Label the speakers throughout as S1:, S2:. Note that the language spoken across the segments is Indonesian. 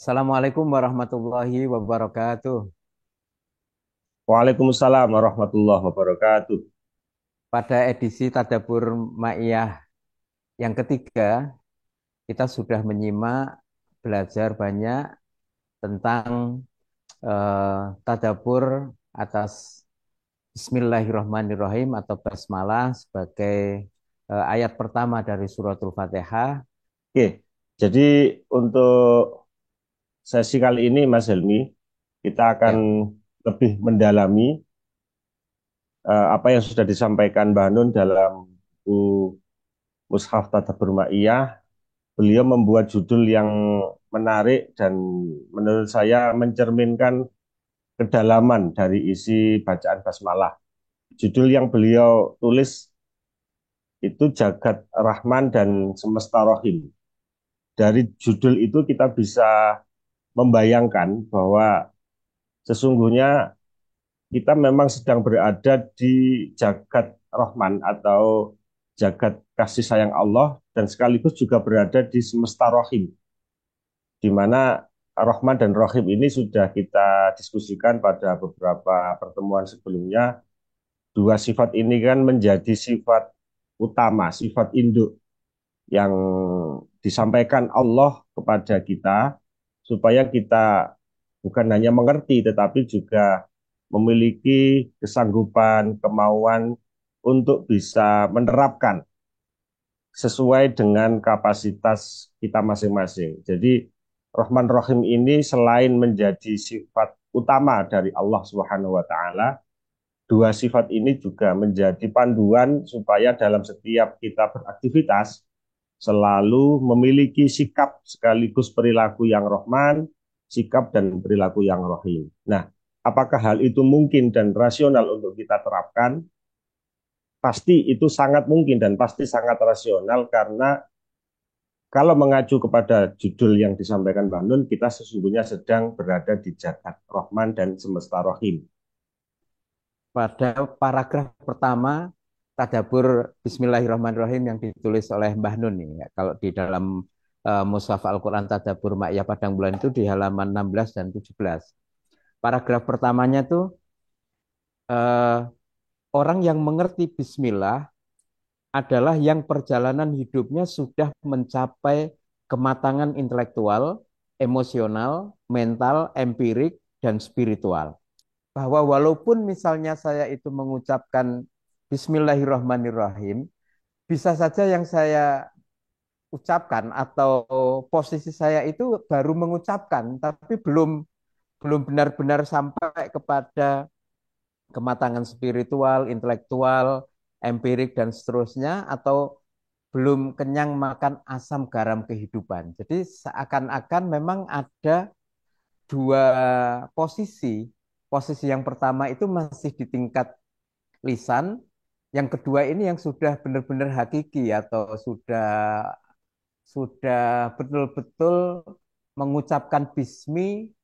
S1: Assalamualaikum warahmatullahi wabarakatuh.
S2: Waalaikumsalam warahmatullahi wabarakatuh.
S1: Pada edisi Tadabbur Ma'iyah yang ketiga, kita sudah menyimak, belajar banyak tentang tadabbur atas Bismillahirrahmanirrahim atau basmalah sebagai ayat pertama dari suratul Fatihah.
S2: Oke, jadi untuk sesi kali ini Mas Helmi, kita akan
S1: Ya,
S2: lebih mendalami apa yang sudah disampaikan Mbah Nun dalam buku Mushaf Tadabbur Ma'iyah. Beliau membuat judul yang menarik dan menurut saya mencerminkan kedalaman dari isi bacaan basmalah. Judul yang beliau tulis itu Jagat Rahman dan Semesta Rohim. Dari judul itu kita bisa membayangkan bahwa sesungguhnya kita memang sedang berada di jagat Rahman atau jagat kasih sayang Allah dan sekaligus juga berada di semesta Rohim, di mana Rahman dan Rohim ini sudah kita diskusikan pada beberapa pertemuan sebelumnya. Dua sifat ini kan menjadi sifat utama, sifat induk yang disampaikan Allah kepada kita supaya kita bukan hanya mengerti tetapi juga memiliki kesanggupan, kemauan untuk bisa menerapkan sesuai dengan kapasitas kita masing-masing. Jadi Rahman Rahim ini selain menjadi sifat utama dari Allah Subhanahu wa taala, dua sifat ini juga menjadi panduan supaya dalam setiap kita beraktivitas selalu memiliki sikap sekaligus perilaku yang rohman, sikap dan perilaku yang rohim. Nah, apakah hal itu mungkin dan rasional untuk kita terapkan? Pasti itu sangat mungkin dan pasti sangat rasional karena kalau mengacu kepada judul yang disampaikan Mbak Nun, kita sesungguhnya sedang berada di jagat Rohman dan semesta Rohim.
S1: pada paragraf pertama Tadabbur Bismillahirrahmanirrahim yang ditulis oleh Mbah Nun nih. Ya. Kalau di dalam Mushaf Al-Quran Tadabbur Ma'iyah Padang Bulan itu di halaman 16 dan 17. Paragraf pertamanya tuh eh, orang yang mengerti Bismillah adalah yang perjalanan hidupnya sudah mencapai kematangan intelektual, emosional, mental, empirik, dan spiritual. Bahwa walaupun misalnya saya itu mengucapkan Bismillahirrahmanirrahim, bisa saja yang saya ucapkan atau posisi saya itu baru mengucapkan, tapi belum belum benar-benar sampai kepada kematangan spiritual, intelektual, empirik dan seterusnya atau belum kenyang makan asam garam kehidupan. Jadi seakan-akan memang ada dua posisi. Posisi yang pertama itu masih di tingkat lisan, yang kedua ini yang sudah benar-benar hakiki atau sudah betul-betul mengucapkan bismi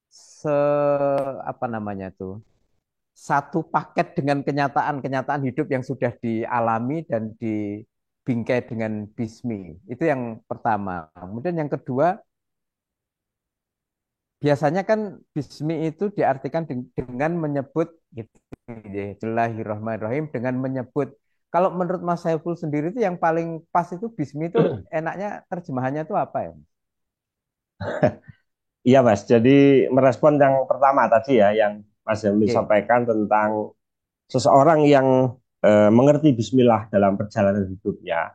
S1: se apa namanya tuh satu paket dengan kenyataan-kenyataan hidup yang sudah dialami dan dibingkai dengan bismi. Itu yang pertama. Kemudian yang kedua, biasanya kan bismi itu diartikan dengan menyebut gitu, Bismillahirrahmanirrahim dengan menyebut. Kalau menurut Mas Saiful sendiri itu yang paling pas itu bismi itu enaknya terjemahannya itu apa ya?
S2: Iya Mas, jadi merespon yang pertama tadi ya, yang Mas Helmi
S1: Oke.
S2: sampaikan tentang seseorang yang mengerti Bismillah dalam perjalanan hidupnya,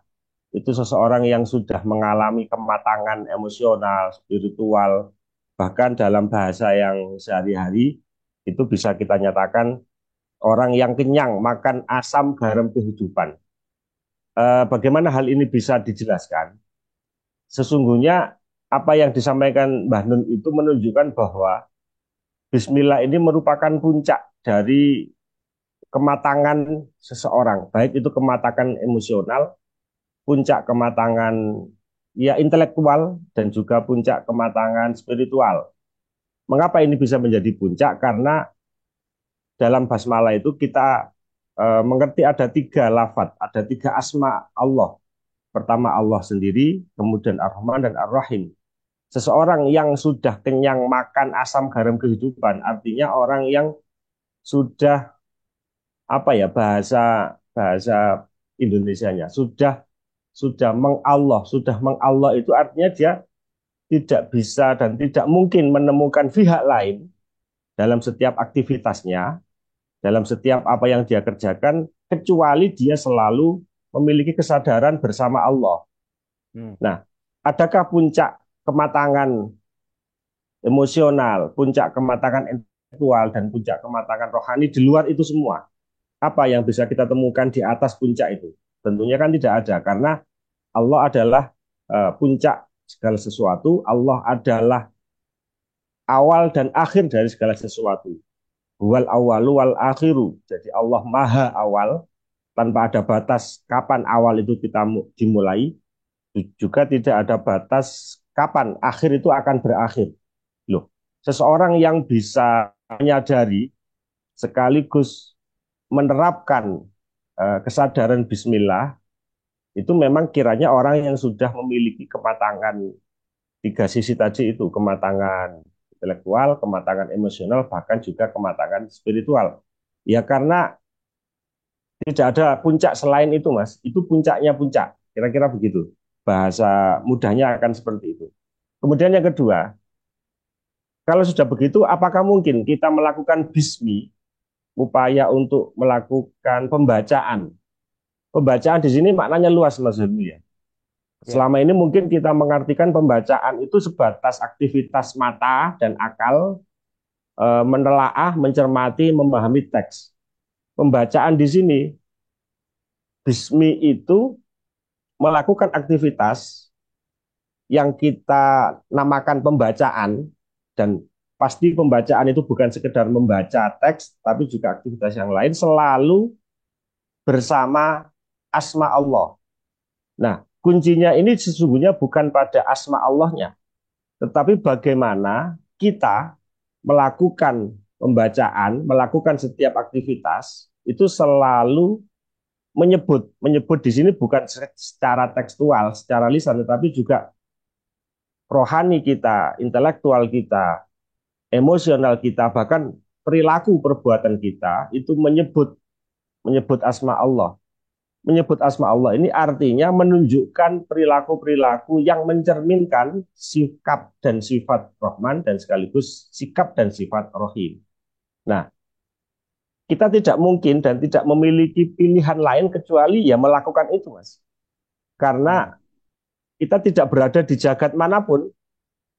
S2: itu seseorang yang sudah mengalami kematangan emosional, spiritual, bahkan dalam bahasa yang sehari-hari itu bisa kita nyatakan orang yang kenyang makan asam garam kehidupan. Bagaimana hal ini bisa dijelaskan? Sesungguhnya apa yang disampaikan Mbah Nun itu menunjukkan bahwa Bismillah ini merupakan puncak dari kematangan seseorang, baik itu kematangan emosional, puncak kematangan ya intelektual dan juga puncak kematangan spiritual. Mengapa ini bisa menjadi puncak? Karena dalam basmalah itu kita mengerti ada tiga lafadz, ada tiga asma Allah. Pertama Allah sendiri, kemudian Ar-Rahman dan Ar-Rahim. Seseorang yang sudah kenyang makan asam garam kehidupan, artinya orang yang sudah apa ya bahasa bahasa Indonesianya sudah mengallah itu artinya dia tidak bisa dan tidak mungkin menemukan pihak lain dalam setiap aktivitasnya, dalam setiap apa yang dia kerjakan, kecuali dia selalu memiliki kesadaran bersama Allah.
S1: Hmm.
S2: Nah, adakah puncak kematangan emosional, puncak kematangan intelektual, dan puncak kematangan rohani di luar itu semua? Apa yang bisa kita temukan di atas puncak itu? Tentunya kan tidak ada, karena Allah adalah puncak segala sesuatu, Allah adalah awal dan akhir dari segala sesuatu. Wal awalu wal akhiru. Jadi Allah maha awal, tanpa ada batas kapan awal itu kita dimulai, juga tidak ada batas kapan akhir itu akan berakhir. Loh, seseorang yang bisa menyadari sekaligus menerapkan kesadaran bismillah itu memang kiranya orang yang sudah memiliki kematangan tiga sisi tadi itu, kematangan intelektual, kematangan emosional, bahkan juga kematangan spiritual. Ya karena tidak ada puncak selain itu, Mas. Itu puncaknya puncak. Kira-kira begitu. Bahasa mudahnya akan seperti itu. Kemudian yang kedua, kalau sudah begitu, apakah mungkin kita melakukan bismi, upaya untuk melakukan pembacaan? Pembacaan di sini maknanya luas, Mas Helmi ya.
S1: Ya.
S2: Selama ini mungkin kita mengartikan pembacaan itu sebatas aktivitas mata dan akal, menelaah, mencermati, memahami teks. Pembacaan di sini, bismi itu melakukan aktivitas yang kita namakan pembacaan, dan pasti pembacaan itu bukan sekedar membaca teks, tapi juga aktivitas yang lain selalu bersama asma Allah. Nah, kuncinya ini sesungguhnya bukan pada asma Allahnya, tetapi bagaimana kita melakukan pembacaan, melakukan setiap aktivitas itu selalu menyebut. Menyebut di sini bukan secara tekstual, secara lisan, tetapi juga rohani kita, intelektual kita, emosional kita, bahkan perilaku perbuatan kita itu menyebut menyebut asma Allah. Menyebut asma Allah ini artinya menunjukkan perilaku-perilaku yang mencerminkan sikap dan sifat Rahman dan sekaligus sikap dan sifat Rahim. Nah, kita tidak mungkin dan tidak memiliki pilihan lain kecuali ya melakukan itu, Mas.
S1: Hmm.
S2: Karena kita tidak berada di jagat manapun,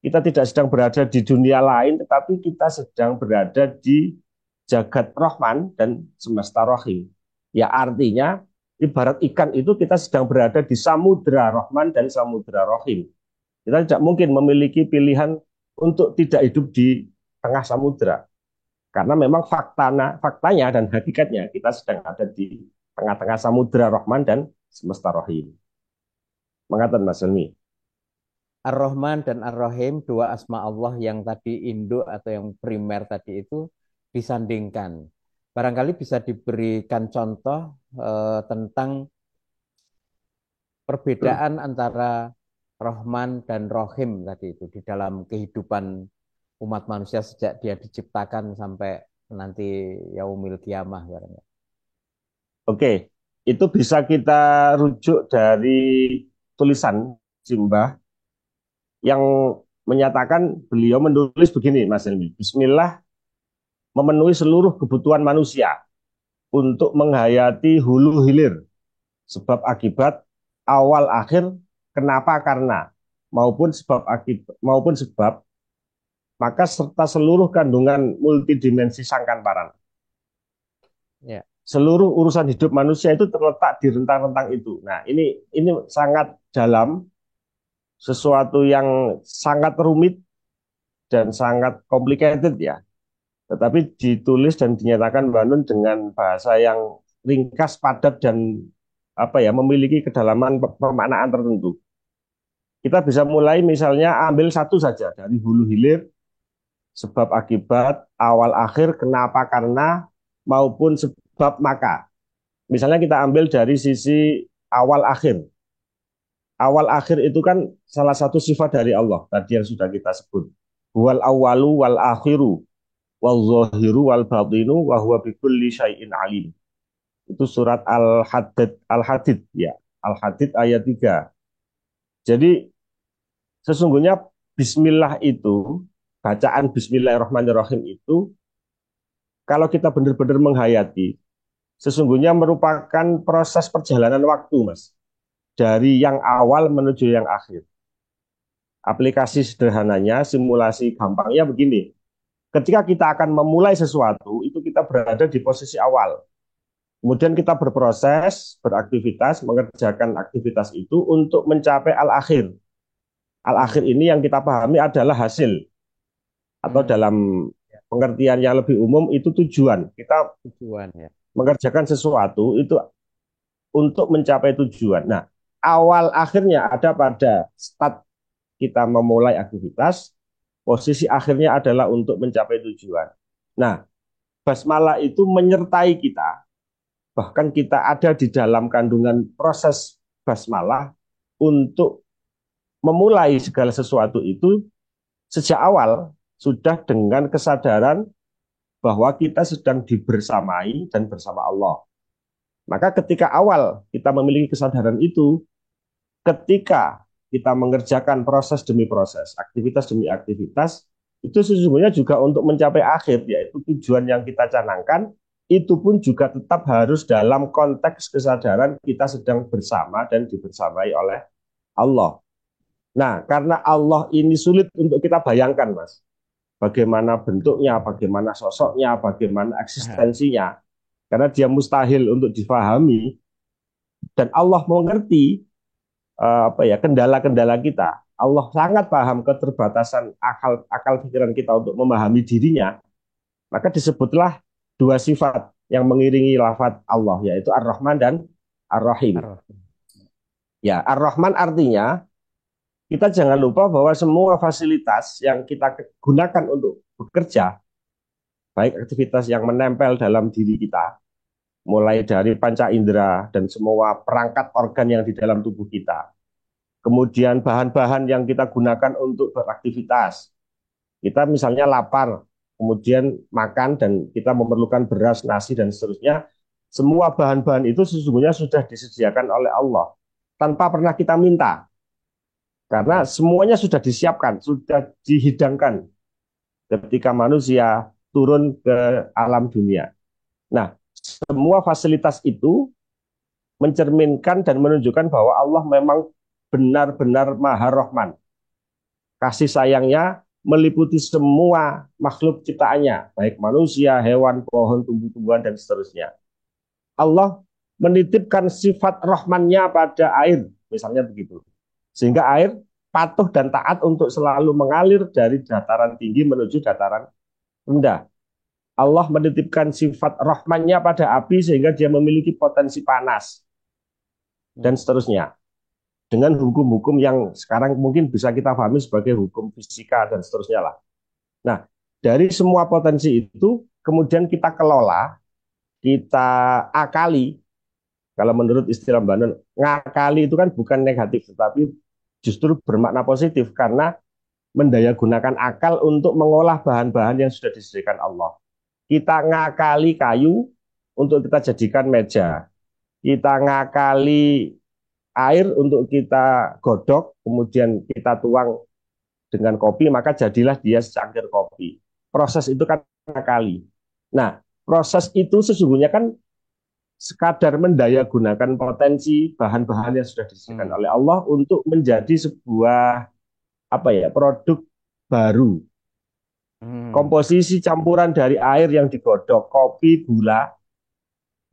S2: kita tidak sedang berada di dunia lain, tetapi kita sedang berada di jagat Rahman dan semesta Rahim. Ya artinya ibarat ikan itu kita sedang berada di samudra Rahman dan samudra Rahim. Kita tidak mungkin memiliki pilihan untuk tidak hidup di tengah samudra. Karena memang faktanya dan hakikatnya kita sedang ada di tengah-tengah samudra Rahman dan semesta Rahim. Mengatakan Mas Helmi.
S1: Ar-Rahman dan Ar-Rahim, dua asma Allah yang tadi induk atau yang primer tadi itu disandingkan. Barangkali bisa diberikan contoh tentang perbedaan antara Rahman dan Rahim tadi itu di dalam kehidupan umat manusia sejak dia diciptakan sampai nanti yaumil kiamah barangkali.
S2: Oke, itu bisa kita rujuk dari tulisan Simbah yang menyatakan beliau menulis begini, Mas Helmi. Bismillah memenuhi seluruh kebutuhan manusia untuk menghayati hulu hilir, sebab akibat, awal akhir, kenapa karena, maupun sebab, maka serta seluruh kandungan multidimensi sangkan
S1: Ya.
S2: seluruh urusan hidup manusia itu terletak di rentang-rentang itu. Nah, ini sangat dalam, sesuatu yang sangat rumit dan sangat complicated ya. Tetapi ditulis dan dinyatakan Mbak Nun dengan bahasa yang ringkas, padat, dan apa ya, memiliki kedalaman pemaknaan tertentu. Kita bisa mulai misalnya ambil satu saja dari hulu hilir, sebab akibat, awal akhir, kenapa karena, maupun sebab maka. Misalnya kita ambil dari sisi awal akhir. awal akhir itu kan salah satu sifat dari Allah tadi yang sudah kita sebut. Wal awalu wal akhiru wal zahiru wal batinu wa huwa bikulli syai'in alim. Itu surat Al-Hadid ya. Al-Hadid ayat 3. Jadi sesungguhnya bismillah itu, bacaan bismillahirrahmanirrahim itu kalau kita benar-benar menghayati, sesungguhnya merupakan proses perjalanan waktu, Mas. Dari yang awal menuju yang akhir. Aplikasi sederhananya, simulasi gampangnya begini. Ketika kita akan memulai sesuatu, itu kita berada di posisi awal. Kemudian kita berproses, beraktivitas, mengerjakan aktivitas itu untuk mencapai al-akhir. Al-akhir
S1: Hmm.
S2: ini yang kita pahami adalah hasil. Atau
S1: Hmm.
S2: dalam pengertian yang lebih umum itu tujuan. Kita
S1: Tujuan ya.
S2: mengerjakan sesuatu itu untuk mencapai tujuan. Nah, awal akhirnya ada pada start kita memulai aktivitas, posisi akhirnya adalah untuk mencapai tujuan. Nah, basmalah itu menyertai kita, bahkan kita ada di dalam kandungan proses basmalah untuk memulai segala sesuatu itu sejak awal sudah dengan kesadaran bahwa kita sedang dibersamai dan bersama Allah. Maka ketika awal kita memiliki kesadaran itu, ketika kita mengerjakan proses demi proses, aktivitas demi aktivitas, itu sesungguhnya juga untuk mencapai akhir, yaitu tujuan yang kita canangkan, itu pun juga tetap harus dalam konteks kesadaran kita sedang bersama dan dibersamai oleh Allah. Nah, karena Allah ini sulit untuk kita bayangkan, Mas. Bagaimana bentuknya, bagaimana sosoknya, bagaimana
S1: Aha.
S2: eksistensinya. Karena dia mustahil untuk difahami dan Allah mengerti apa ya kendala-kendala kita. Allah sangat paham keterbatasan akal akal pikiran kita untuk memahami dirinya. Maka disebutlah dua sifat yang mengiringi lafaz Allah yaitu Ar-Rahman dan Ar-Rahim.
S1: Ar-
S2: Ya, Ar-Rahman artinya kita jangan lupa bahwa semua fasilitas yang kita gunakan untuk bekerja, baik aktivitas yang menempel dalam diri kita, mulai dari panca indera dan semua perangkat organ yang di dalam tubuh kita. Kemudian bahan-bahan yang kita gunakan untuk beraktivitas. Kita misalnya lapar, kemudian makan dan kita memerlukan beras, nasi dan seterusnya. Semua bahan-bahan itu sesungguhnya sudah disediakan oleh Allah tanpa pernah kita minta. Karena
S1: Hmm.
S2: semuanya sudah disiapkan, sudah dihidangkan ketika manusia turun ke alam dunia. Nah, semua fasilitas itu mencerminkan dan menunjukkan bahwa Allah memang benar-benar Maha Rahman. Kasih sayangnya meliputi semua makhluk ciptaannya, baik manusia, hewan, pohon, tumbuh-tumbuhan, dan seterusnya. Allah menitipkan sifat rahmannya pada air, misalnya begitu. Sehingga air patuh dan taat untuk selalu mengalir dari dataran tinggi menuju dataran rendah. Allah menitipkan sifat rahmannya pada api sehingga dia memiliki potensi panas dan
S1: Hmm.
S2: seterusnya. Dengan hukum-hukum yang sekarang mungkin bisa kita pahami sebagai hukum fisika dan seterusnya lah. Nah, dari semua potensi itu kemudian kita kelola, kita akali. Kalau menurut istilah Mbak Nun, ngakali itu kan bukan negatif, tetapi justru bermakna positif karena mendaya gunakan akal untuk mengolah bahan-bahan yang sudah disediakan Allah. Kita ngakali kayu untuk kita jadikan meja. Kita ngakali air untuk kita godok, kemudian kita tuang dengan kopi, maka jadilah dia secangkir kopi. Proses itu kan ngakali. Nah, proses itu sesungguhnya kan sekadar mendaya gunakan potensi bahan-bahan yang sudah disediakan
S1: Hmm.
S2: oleh Allah untuk menjadi sebuah apa ya produk baru.
S1: Hmm.
S2: Komposisi campuran dari air yang digodok, kopi, gula,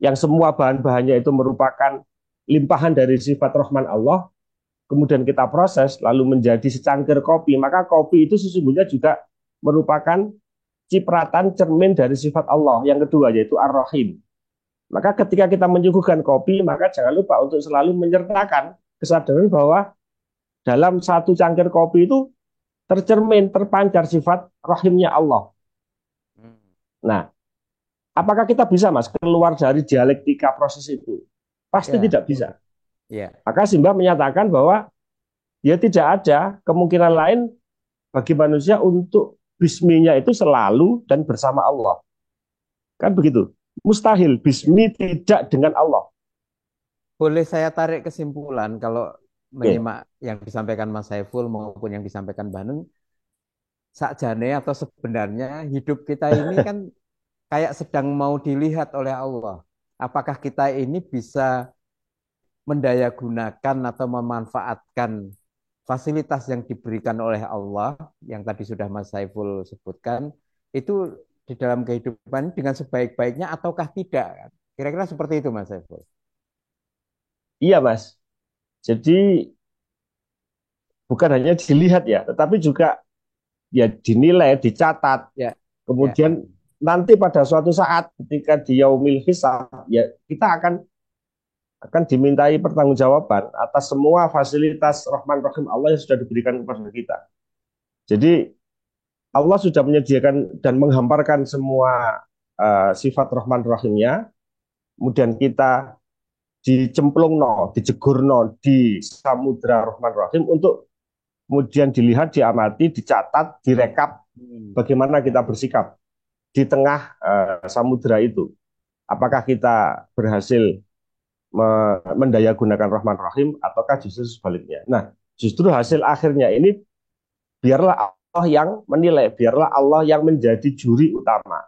S2: yang semua bahan-bahannya itu merupakan limpahan dari sifat Rahman Allah, kemudian kita proses lalu menjadi secangkir kopi, maka kopi itu sesungguhnya juga merupakan cipratan cermin dari sifat Allah. Yang kedua yaitu Ar-Rahim. Maka ketika kita menyuguhkan kopi, maka jangan lupa untuk selalu menyertakan kesadaran bahwa dalam satu cangkir kopi itu tercermin, terpancar sifat rahimnya Allah.
S1: Hmm.
S2: Nah, apakah kita bisa, Mas, keluar dari dialektika proses itu? Pasti
S1: Ya,
S2: tidak bisa.
S1: ya.
S2: Maka Simba menyatakan bahwa ya tidak ada kemungkinan lain bagi manusia untuk bisminya itu selalu dan bersama Allah. Kan begitu. Mustahil bismi tidak dengan Allah.
S1: Boleh saya tarik kesimpulan kalau
S2: Oke.
S1: menyimak yang disampaikan Mas Saiful maupun yang disampaikan Mbak Nun, sakjane atau sebenarnya hidup kita ini kan kayak sedang mau dilihat oleh Allah. Apakah kita ini bisa mendayagunakan atau memanfaatkan fasilitas yang diberikan oleh Allah yang tadi sudah Mas Saiful sebutkan itu di dalam kehidupan dengan sebaik-baiknya ataukah tidak? Kira-kira seperti itu Mas Saiful.
S2: Iya, Mas. Jadi bukan hanya dilihat ya, tetapi juga ya dinilai, dicatat.
S1: Ya, ya,
S2: Kemudian nanti pada suatu saat ketika di yaumil hisab, ya kita akan dimintai pertanggungjawaban atas semua fasilitas Rahman Rahim Allah yang sudah diberikan kepada kita. Jadi Allah sudah menyediakan dan menghamparkan semua sifat Rahman Rahimnya, kemudian kita dicemplungno, dijegurno di samudra Rahman Rahim untuk kemudian dilihat, diamati, dicatat, direkap
S1: hmm,
S2: bagaimana
S1: ya,
S2: kita bersikap di tengah samudra itu. Apakah kita berhasil mendaya gunakan Rahman Rahim ataukah justru sebaliknya. Nah, justru hasil akhirnya ini biarlah Allah yang menilai, biarlah Allah yang menjadi juri utama.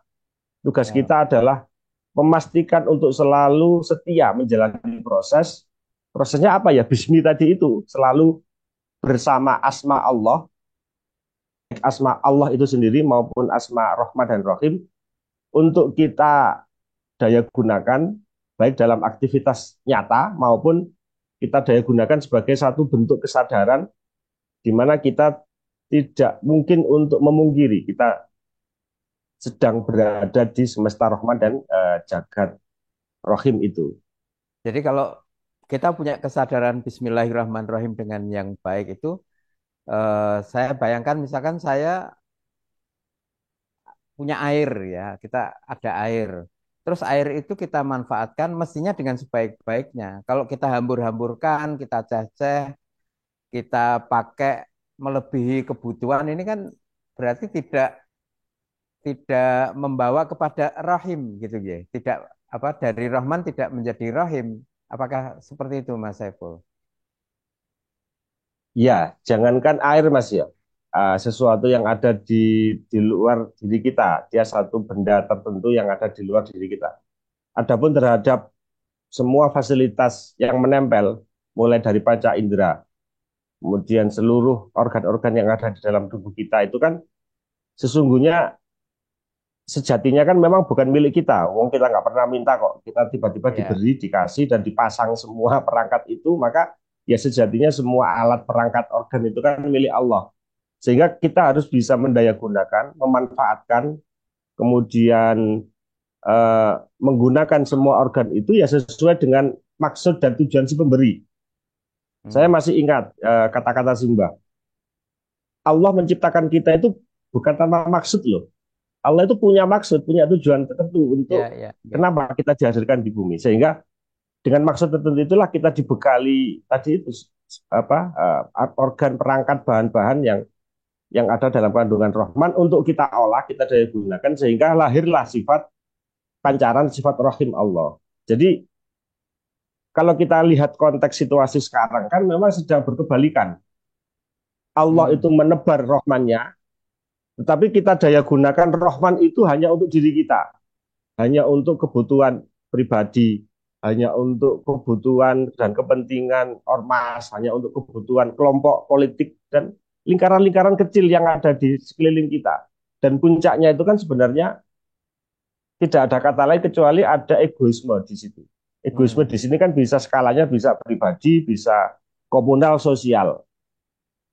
S2: Tugas
S1: ya.
S2: kita adalah memastikan untuk selalu setia menjalani proses. Prosesnya apa ya? Bismi tadi itu selalu bersama asma Allah, asma Allah itu sendiri maupun asma Rahman dan Rahim untuk kita daya gunakan baik dalam aktivitas nyata maupun kita daya gunakan sebagai satu bentuk kesadaran di mana kita tidak mungkin untuk memungkiri kita sedang berada di semesta Rahman dan jagat Rahim itu.
S1: Jadi kalau kita punya kesadaran Bismillahirrahmanirrahim dengan yang baik itu, saya bayangkan misalkan saya punya air ya, kita ada air. Terus air itu kita manfaatkan mestinya dengan sebaik-baiknya. Kalau kita hambur-hamburkan, kita ceceh, kita pakai melebihi kebutuhan ini kan berarti tidak tidak membawa kepada rahim gitu ya. Tidak apa dari Rahman tidak menjadi rahim. Apakah seperti itu Mas Saiful?
S2: Ya, jangankan air Mas ya. Sesuatu yang ada di luar diri kita, dia satu benda tertentu yang ada di luar diri kita. Adapun terhadap semua fasilitas yang menempel, mulai dari panca indera, kemudian seluruh organ-organ yang ada di dalam tubuh kita itu kan sesungguhnya sejatinya kan memang bukan milik kita. Wong kita nggak pernah minta kok. Kita tiba-tiba
S1: Ya.
S2: diberi, dikasih dan dipasang semua perangkat itu, maka ya sejatinya semua alat perangkat organ itu kan milik Allah. Sehingga kita harus bisa mendayagunakan, memanfaatkan, kemudian menggunakan semua organ itu ya sesuai dengan maksud dan tujuan si pemberi. Saya
S1: Hmm.
S2: masih ingat kata-kata Simba. Allah menciptakan kita itu bukan tanpa maksud loh. Allah itu punya maksud, punya tujuan tertentu
S1: Ya,
S2: untuk
S1: ya, ya.
S2: kenapa kita dihadirkan di bumi. Sehingga dengan maksud tertentu itulah kita dibekali tadi itu apa organ perangkat bahan-bahan yang ada dalam kandungan Rahman untuk kita olah, kita daya gunakan sehingga lahirlah sifat pancaran sifat Rahim Allah. Jadi kalau kita lihat konteks situasi sekarang kan memang sedang berkebalikan. Allah
S1: Hmm.
S2: itu menebar Rahmannya, tetapi kita daya gunakan Rahman itu hanya untuk diri kita, hanya untuk kebutuhan pribadi, hanya untuk kebutuhan dan kepentingan ormas, hanya untuk kebutuhan kelompok politik dan lingkaran-lingkaran kecil yang ada di sekeliling kita. Dan puncaknya itu kan sebenarnya tidak ada kata lain kecuali ada egoisme di situ. Egoisme
S1: Hmm.
S2: di sini kan bisa skalanya bisa pribadi, bisa komunal, sosial,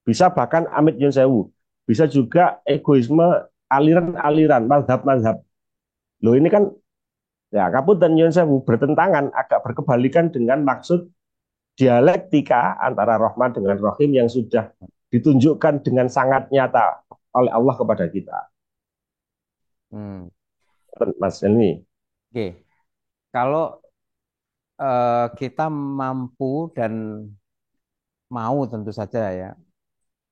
S2: bisa bahkan amit nyun sewu, bisa juga egoisme aliran-aliran, mazhab-mazhab. Loh ini kan ya kaput dan nyun sewu bertentangan, agak berkebalikan dengan maksud dialektika antara Rahman dengan Rahim yang sudah ditunjukkan dengan sangat nyata oleh Allah kepada kita.
S1: Hmm.
S2: Mas ini.
S1: Oke. Kalau kita mampu dan mau tentu saja ya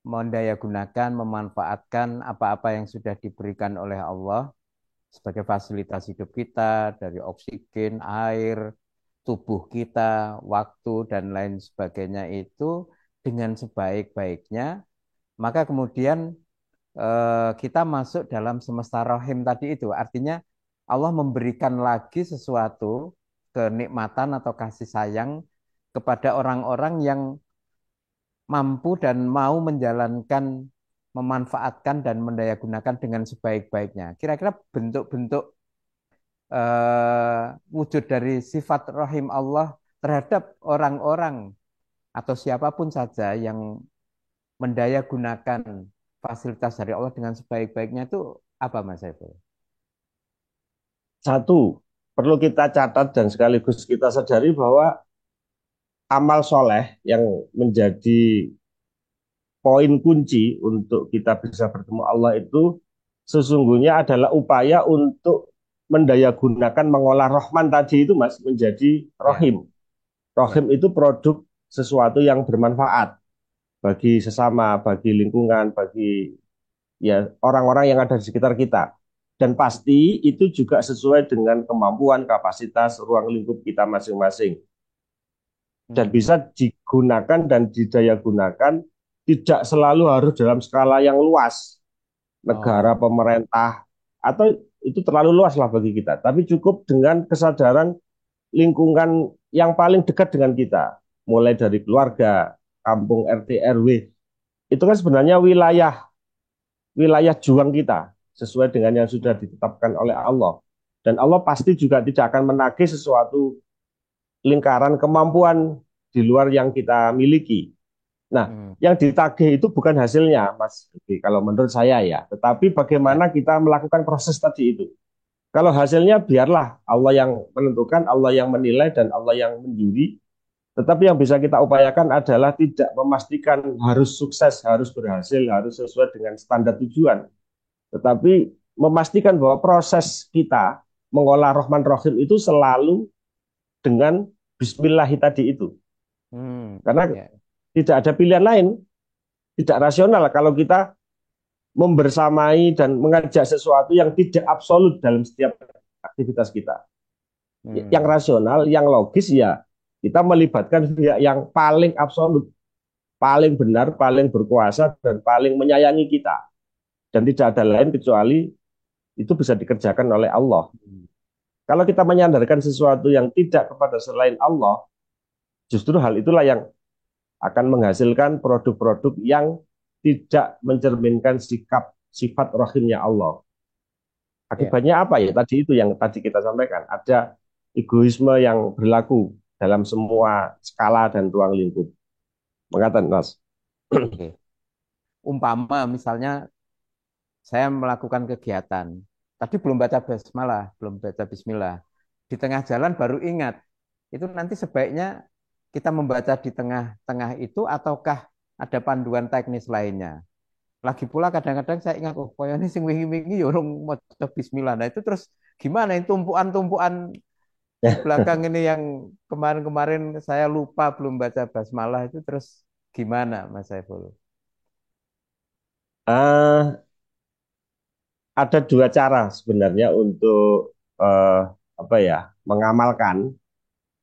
S1: mendayagunakan, memanfaatkan apa-apa yang sudah diberikan oleh Allah sebagai fasilitas hidup kita dari oksigen, air, tubuh kita, waktu dan lain sebagainya itu dengan sebaik-baiknya, maka kemudian kita masuk dalam semesta rohim tadi itu. Artinya Allah memberikan lagi sesuatu kenikmatan atau kasih sayang kepada orang-orang yang mampu dan mau menjalankan, memanfaatkan dan mendayagunakan dengan sebaik-baiknya. Kira-kira bentuk-bentuk wujud dari sifat rahim Allah terhadap orang-orang atau siapapun saja yang mendayagunakan fasilitas dari Allah dengan sebaik-baiknya itu apa Mas Saiful?
S2: Satu, perlu kita catat dan sekaligus kita sadari bahwa amal soleh yang menjadi poin kunci untuk kita bisa bertemu Allah itu sesungguhnya adalah upaya untuk mendayagunakan mengolah Rahman tadi itu Mas menjadi
S1: Ya,
S2: Rohim. Rohim
S1: ya.
S2: itu produk sesuatu yang bermanfaat bagi sesama, bagi lingkungan, bagi ya orang-orang yang ada di sekitar kita. Dan pasti itu juga sesuai dengan kemampuan, kapasitas, ruang lingkup kita masing-masing. Dan
S1: Hmm.
S2: bisa digunakan dan didaya gunakan tidak selalu harus dalam skala yang luas, negara,
S1: Oh,
S2: pemerintah, atau itu terlalu luas lah bagi kita. Tapi cukup dengan kesadaran lingkungan yang paling dekat dengan kita, mulai dari keluarga, kampung, RT, RW. Itu kan sebenarnya wilayah wilayah juang kita sesuai dengan yang sudah
S1: hmm.
S2: ditetapkan oleh Allah. Dan Allah pasti juga tidak akan menagih sesuatu lingkaran kemampuan di luar yang kita miliki. Nah,
S1: Hmm.
S2: yang ditagih itu bukan hasilnya, Mas. Oke, kalau menurut saya ya, tetapi
S1: Ya,
S2: bagaimana kita melakukan proses tadi itu. Kalau hasilnya biarlah Allah yang menentukan, Allah yang menilai, dan Allah yang menjuri. Tetapi yang bisa kita upayakan adalah tidak memastikan harus sukses, harus berhasil, harus sesuai dengan standar tujuan. Tetapi memastikan bahwa proses kita mengolah Rahman Rahim itu selalu dengan Bismillah tadi itu.
S1: hmm.
S2: Karena
S1: Ya,
S2: tidak ada pilihan lain, tidak rasional kalau kita membersamai dan mengajak sesuatu yang tidak absolut dalam setiap aktivitas kita. Yang
S1: hmm.
S2: rasional, yang logis ya kita melibatkan pihak yang paling absolut, paling benar, paling berkuasa, dan paling menyayangi kita. Dan tidak ada lain kecuali itu bisa dikerjakan oleh Allah.
S1: Hmm.
S2: Kalau kita menyandarkan sesuatu yang tidak kepada selain Allah, justru hal itulah yang akan menghasilkan produk-produk yang tidak mencerminkan sikap sifat rahimnya Allah.
S1: Ya.
S2: Akibatnya apa ya? Tadi itu yang tadi kita sampaikan. Ada egoisme yang berlaku dalam semua skala dan ruang lingkup. Mengatakan, Mas.
S1: Oke. Umpama misalnya saya melakukan kegiatan, tadi belum baca basmalah, belum baca bismillah. Di tengah jalan baru ingat, itu nanti sebaiknya kita membaca di tengah-tengah itu ataukah ada panduan teknis lainnya? Lagi pula kadang-kadang saya ingat, oh koyone sing wingi-wingi ya urung maca bismillah. Nah itu terus gimana ini tumpuan-tumpuan di belakang ini yang kemarin-kemarin saya lupa belum baca basmalah itu terus gimana Mas Saiful?
S2: uh, ada dua cara sebenarnya untuk apa ya mengamalkan.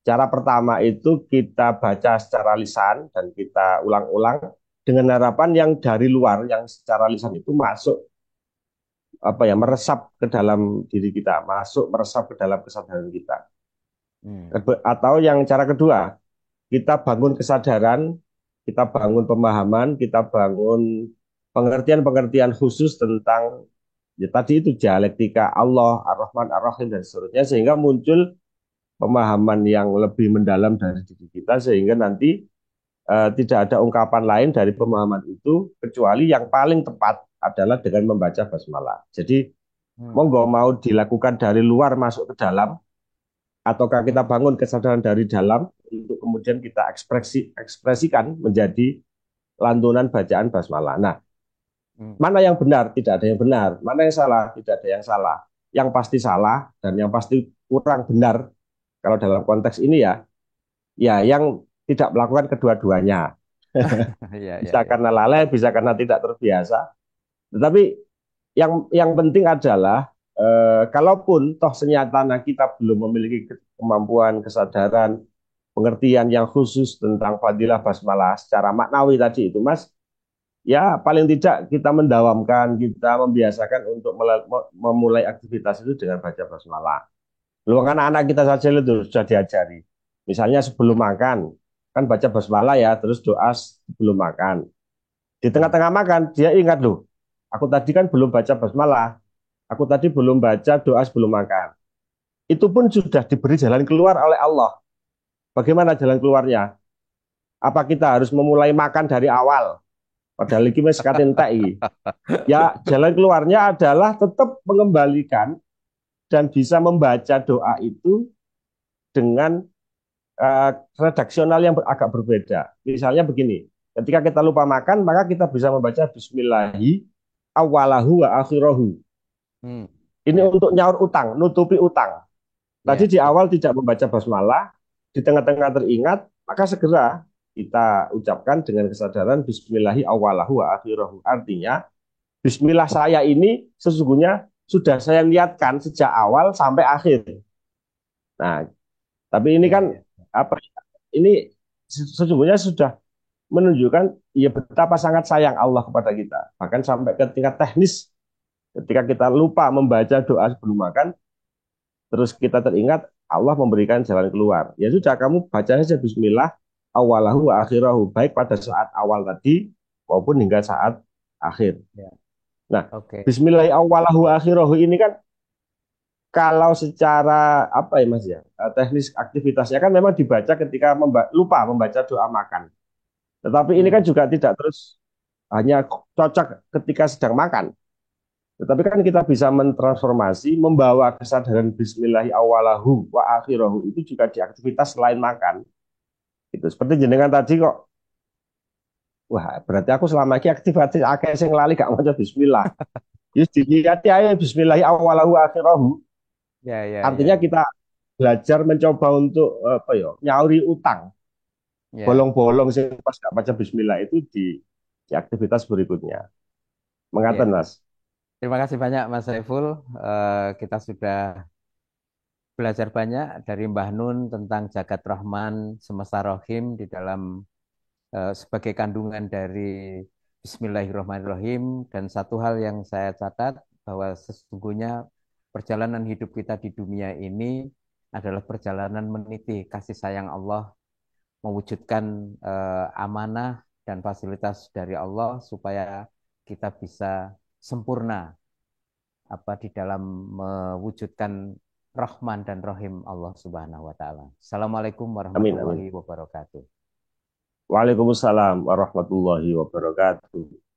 S2: Cara pertama itu kita baca secara lisan dan kita ulang-ulang dengan harapan yang dari luar yang secara lisan itu masuk apa ya meresap ke dalam diri kita, masuk meresap ke dalam kesadaran kita.
S1: Hmm.
S2: Atau yang cara kedua, kita bangun kesadaran, kita bangun pemahaman, kita bangun pengertian-pengertian khusus tentang ya tadi itu dialektika Allah, Ar-Rahman, Ar-Rahim dan seterusnya sehingga muncul pemahaman yang lebih mendalam dari diri kita sehingga nanti tidak ada ungkapan lain dari pemahaman itu kecuali yang paling tepat adalah dengan membaca basmalah. Jadi
S1: Hmm.
S2: monggo mau dilakukan dari luar masuk ke dalam ataukah kita
S1: Hmm.
S2: bangun kesadaran dari dalam untuk kemudian kita ekspresikan menjadi lantunan bacaan basmalah. Nah,
S1: Hmm.
S2: mana yang benar? Tidak ada yang benar. Mana yang salah? Tidak ada yang salah. Yang pasti salah dan yang pasti kurang benar kalau dalam konteks ini ya, ya yang tidak melakukan kedua-duanya.
S1: Iya, iya,
S2: Bisa
S1: iya.
S2: karena lalai, bisa karena tidak terbiasa. Tetapi yang penting adalah kalaupun toh senyatanya kita belum memiliki kemampuan, kesadaran, pengertian yang khusus tentang fadilah basmalah secara maknawi tadi itu, Mas, ya paling tidak kita mendawamkan, kita membiasakan untuk memulai aktivitas itu dengan baca basmalah. Lu kan anak kita saja itu sudah diajari. Misalnya sebelum
S1: Hmm,
S2: makan, kan baca basmalah ya, terus doa sebelum makan. Di
S1: hmm.
S2: tengah-tengah makan, dia ingat loh, aku tadi kan belum baca basmalah, aku tadi belum baca doa sebelum makan. Itu pun sudah diberi jalan keluar oleh Allah. Bagaimana jalan keluarnya? Apa kita harus memulai makan dari awal? Padahal iki wis katentek. Ya, jalan keluarnya adalah tetap mengembalikan dan bisa membaca doa itu dengan redaksional yang agak berbeda. Misalnya begini, ketika kita lupa makan, maka kita bisa membaca Bismillahi awalahu wa akhirahu.
S1: Hmm.
S2: Ini
S1: Ya,
S2: untuk nyaur utang, nutupi utang. Tadi
S1: ya,
S2: di awal tidak membaca basmalah, di tengah-tengah teringat, maka segera kita ucapkan dengan kesadaran Bismillahi awalahu wa akhirahu. Artinya, Bismillah saya ini sesungguhnya sudah saya niatkan sejak awal sampai akhir. Nah, tapi ini
S1: ya,
S2: kan
S1: ya.
S2: apa? Ini sesungguhnya sudah menunjukkan ya betapa sangat sayang Allah kepada kita. Bahkan sampai ke tingkat teknis, ketika kita lupa membaca doa sebelum makan, terus kita teringat Allah memberikan jalan keluar. Ya sudah, kamu baca saja Bismillah awalahu wa akhirahu, baik pada saat awal tadi maupun hingga saat akhir.
S1: Ya.
S2: Nah,
S1: Oke.
S2: Bismillah awalahu wa akhirahu ini kan kalau secara apa ya Mas ya, teknis aktivitasnya kan memang dibaca ketika lupa membaca doa makan. Tetapi ini kan
S1: Hmm.
S2: juga tidak terus hanya cocok ketika sedang makan. Tetapi kan kita bisa mentransformasi, membawa kesadaran Bismillahi awalahu wa akhirahu itu juga di aktivitas selain makan. Itu seperti jenengan tadi kok, wah berarti aku selama ini aktivitas akeh sing lali gak maca Bismillah. Yus diniati aja Bismillahi awalahu wa akhirahu.
S1: Ya, ya,
S2: Artinya
S1: ya.
S2: kita belajar mencoba untuk apa ya, nyauri utang,
S1: Ya.
S2: bolong-bolong sing pas gak baca Bismillah itu di aktivitas berikutnya. Mengatakan
S1: Ya.
S2: Mas.
S1: Terima kasih banyak Mas Saiful. Kita sudah belajar banyak dari Mbah Nun tentang Jagat Rahman Semesta Rohim di dalam sebagai kandungan dari Bismillahirrahmanirrahim. Dan satu hal yang saya catat bahwa sesungguhnya perjalanan hidup kita di dunia ini adalah perjalanan meniti kasih sayang Allah, mewujudkan amanah dan fasilitas dari Allah supaya kita bisa sempurna apa di dalam mewujudkan Rahman dan Rahim Allah Subhanahu wa taala. Assalamualaikum
S2: Amin amin.
S1: warahmatullahi wabarakatuh.
S2: Waalaikumsalam warahmatullahi wabarakatuh.